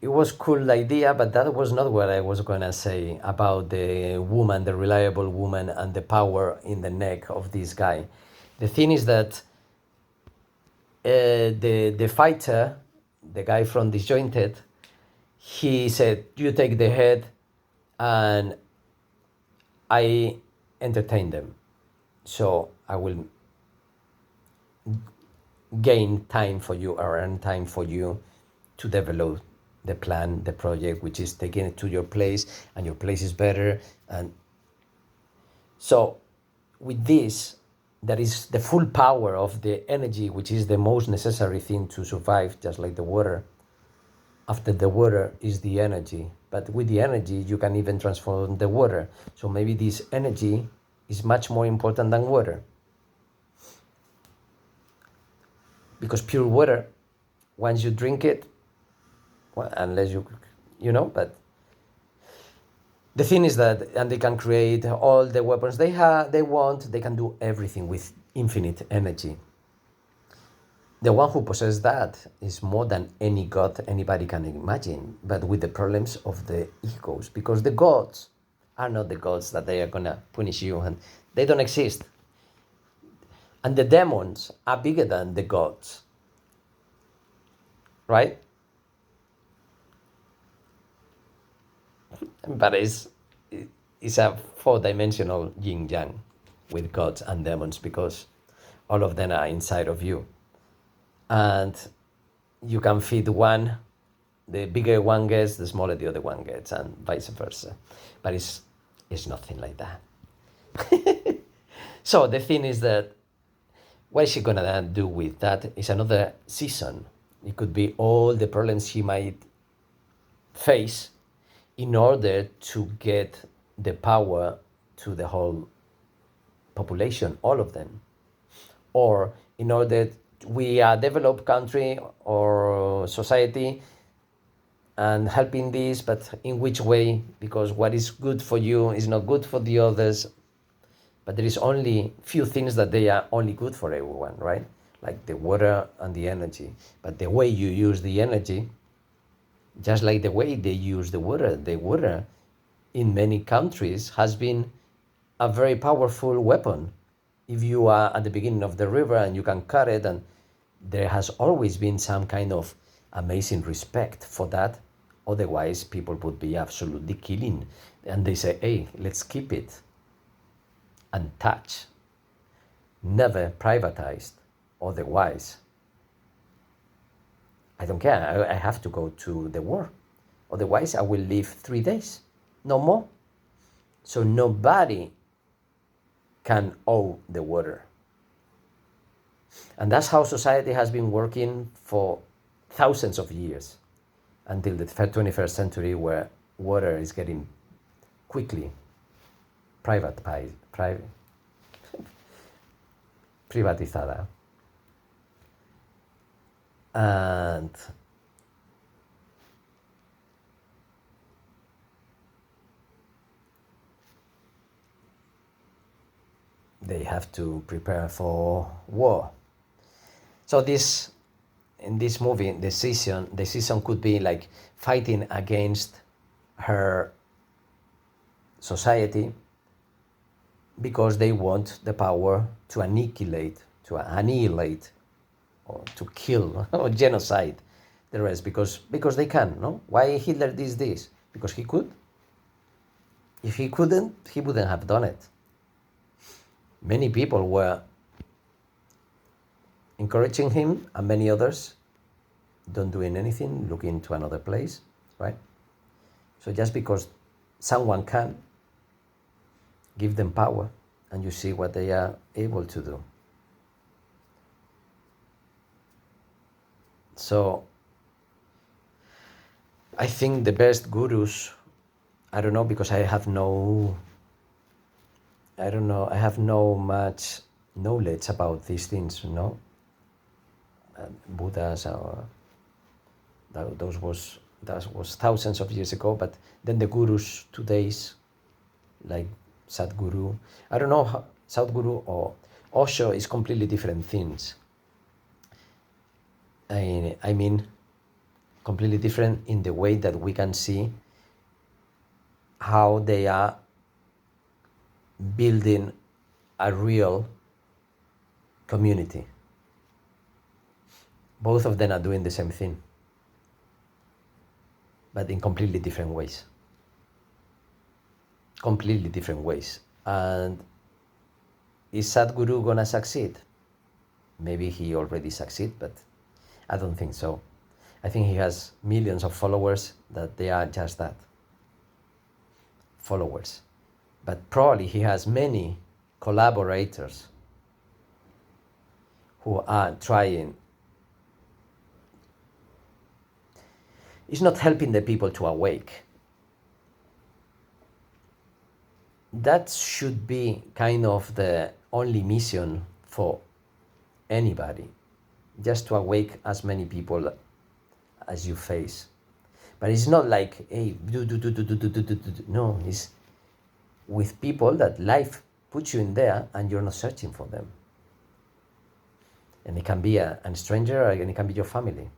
it was cool idea, but that was not what I was gonna say about the woman, the reliable woman, and the power in the neck of this guy. The thing is that the fighter, the guy from Disjointed, he said, "You take the head, and I entertain them, so I will gain time for you or earn time for you to develop the plan, the project, which is taking it to your place, and your place is better." And so with this, that is the full power of the energy, which is the most necessary thing to survive, just like the water. After the water is the energy, but with the energy you can even transform the water. So maybe this energy is much more important than water, because pure water, once you drink it, well, unless but the thing is that, and they can create all the weapons they want, they can do everything with infinite energy. The one who possesses that is more than any god anybody can imagine, but with the problems of the egos, because the gods are not the gods that they are gonna punish you, and they don't exist. And the demons are bigger than the gods, right? But it's a four-dimensional yin yang with gods and demons, because all of them are inside of you, and you can feed one. The bigger one gets, the smaller the other one gets, and vice versa. But it's nothing like that. So the thing is that what is she gonna do with that? Is another season. It could be all the problems she might face in order to get the power to the whole population, all of them. Or in order, we are a developed country or society and helping this, but in which way? Because what is good for you is not good for the others. But there is only few things that they are only good for everyone, right? Like the water and the energy. But the way you use the energy, just like the way they use the water in many countries has been a very powerful weapon. If you are at the beginning of the river and you can cut it, and there has always been some kind of amazing respect for that. Otherwise, people would be absolutely killing. And they say, hey, let's keep it untouched, never privatized. Otherwise, I don't care. I have to go to the war. Otherwise, I will live 3 days, no more. So nobody can owe the water. And that's how society has been working for thousands of years, until the 21st century, where water is getting quickly privatizada. And they have to prepare for war. So in this movie, the season could be like fighting against her society, because they want the power to annihilate, or to kill or genocide the rest, because they can, no? Why Hitler did this? Because he could. If he couldn't, he wouldn't have done it. Many people were encouraging him, and many others don't doing anything, looking to another place, right? So just because someone can, give them power, and you see what they are able to do. So I think the best gurus, I don't know, because I have no much knowledge about these things, Buddhas, or that was thousands of years ago. But then the gurus today's, like Sadhguru, I don't know how Sadhguru or Osho is completely different things. I mean, completely different in the way that we can see how they are building a real community. Both of them are doing the same thing, but in completely different ways. Completely different ways. And is Sadhguru gonna succeed? Maybe he already succeed, but I don't think so. I think he has millions of followers that they are just that, followers. But probably he has many collaborators who are trying. It's not helping the people to awake. That should be kind of the only mission for anybody, just to awake as many people as you face. But it's not like, hey, do. No, it's with people that life puts you in there and you're not searching for them. And it can be a stranger, and it can be your family.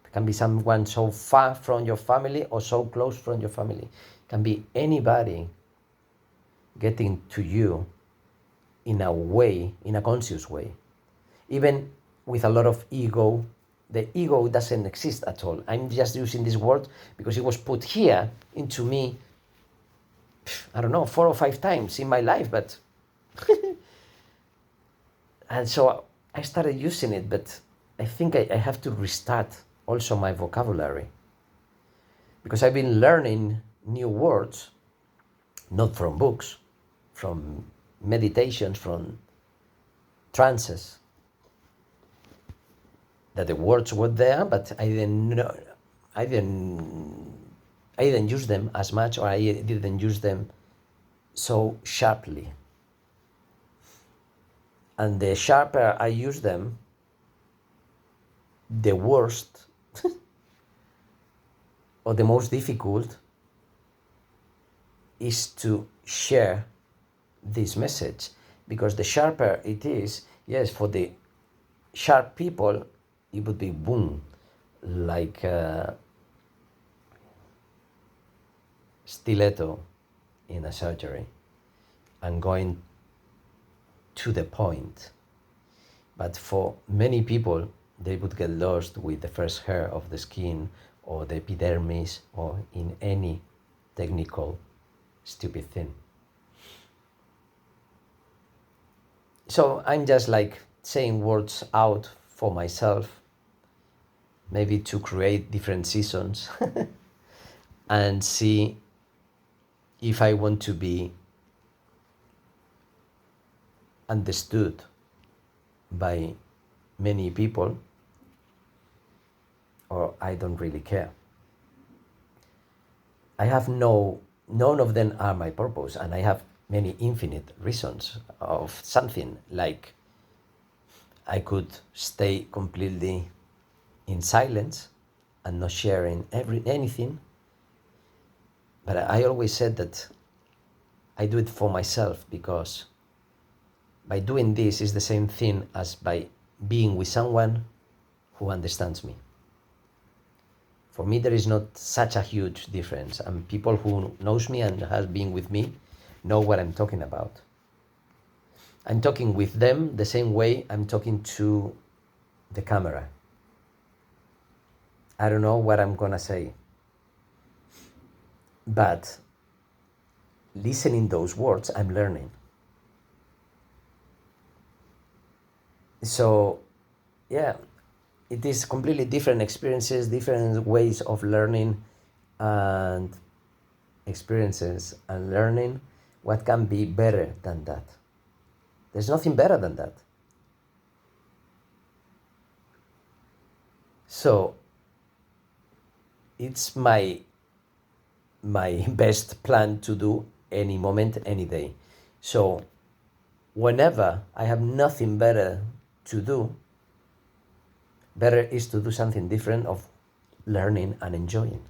It can be someone so far from your family or so close from your family. It can be anybody getting to you in a way, in a conscious way. Even with a lot of ego, the ego doesn't exist at all. I'm just using this word because it was put here into me, I don't know, 4 or 5 times in my life, but and so I started using it, but I think I have to restart also my vocabulary, because I've been learning new words, not from books, from meditations, from trances, that the words were there, but I didn't use them as much, or I didn't use them so sharply. And the sharper I use them, the worst or the most difficult is to share this message, because the sharper it is, yes, for the sharp people, it would be boom, like a stiletto in a surgery, and going to the point. But for many people, they would get lost with the first hair of the skin or the epidermis or in any technical stupid thing. So I'm just like saying words out for myself, maybe to create different seasons and see if I want to be understood by many people, or I don't really care. I have none of them are my purpose, and I have many infinite reasons of something. Like I could stay completely in silence and not sharing anything, but I always said that I do it for myself, because by doing this is the same thing as by being with someone who understands me. For me, there is not such a huge difference, and people who knows me and has been with me know what I'm talking about. I'm talking with them the same way I'm talking to the camera. I don't know what I'm gonna say, but listening those words, I'm learning. So, yeah, it is completely different experiences, different ways of learning and experiences and learning. What can be better than that? There's nothing better than that. So it's my best plan to do any moment, any day. So whenever I have nothing better to do, better is to do something different of learning and enjoying.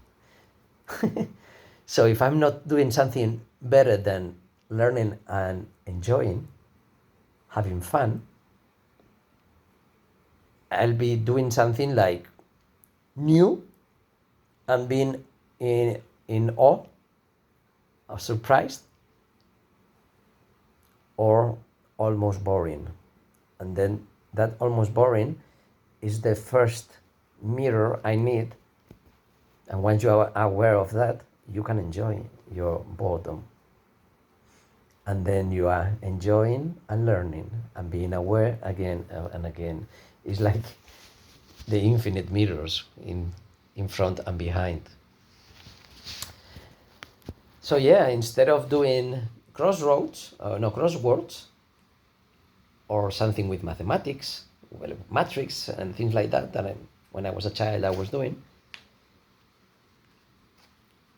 So if I'm not doing something better than learning and enjoying, having fun, I'll be doing something like new and being in awe or surprised, or almost boring. And then that almost boring is the first mirror I need. And once you are aware of that, you can enjoy your boredom. And then you are enjoying and learning and being aware again and again. It's like the infinite mirrors in front and behind. So yeah, instead of doing crosswords, or something with mathematics, well, matrix and things like that, when I was a child, I was doing.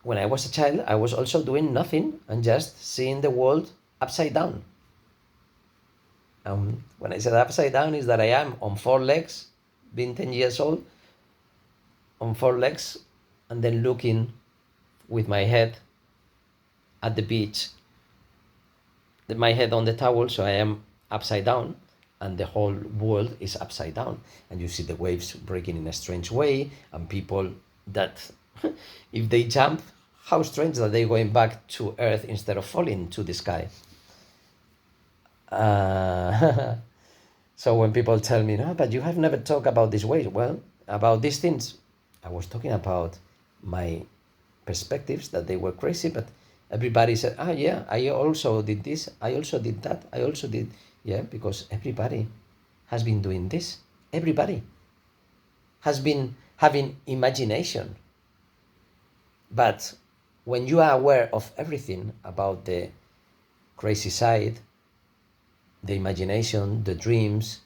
When I was a child, I was also doing nothing and just seeing the world upside down. When I said upside down, is that I am on four legs, being 10 years old, on four legs, and then looking with my head at the beach, my head on the towel, so I am upside down, and the whole world is upside down. And you see the waves breaking in a strange way, and people that, if they jump, how strange that they're going back to earth instead of falling to the sky. So when people tell me, no, but you have never talked about this way, well, about these things, I was talking about my perspectives, that they were crazy, but everybody said, yeah, I also did this, I also did that, I also did, yeah, because everybody has been doing this. Everybody has been having imagination. But when you are aware of everything about the crazy side, the imagination, the dreams,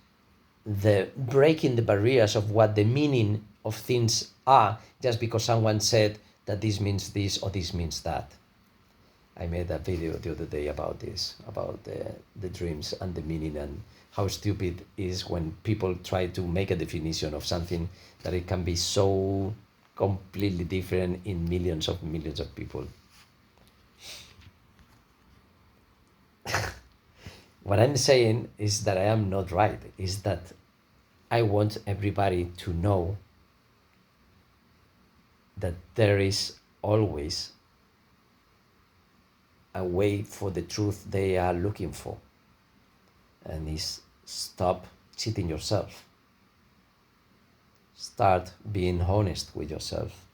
the breaking the barriers of what the meaning of things are, just because someone said that this means this or this means that. I made a video the other day about this, about the dreams and the meaning, and how stupid it is when people try to make a definition of something that it can be so completely different in millions of people. What I'm saying is that I am not right, is that I want everybody to know that there is always a way for the truth they are looking for, and is stop cheating yourself. Start being honest with yourself.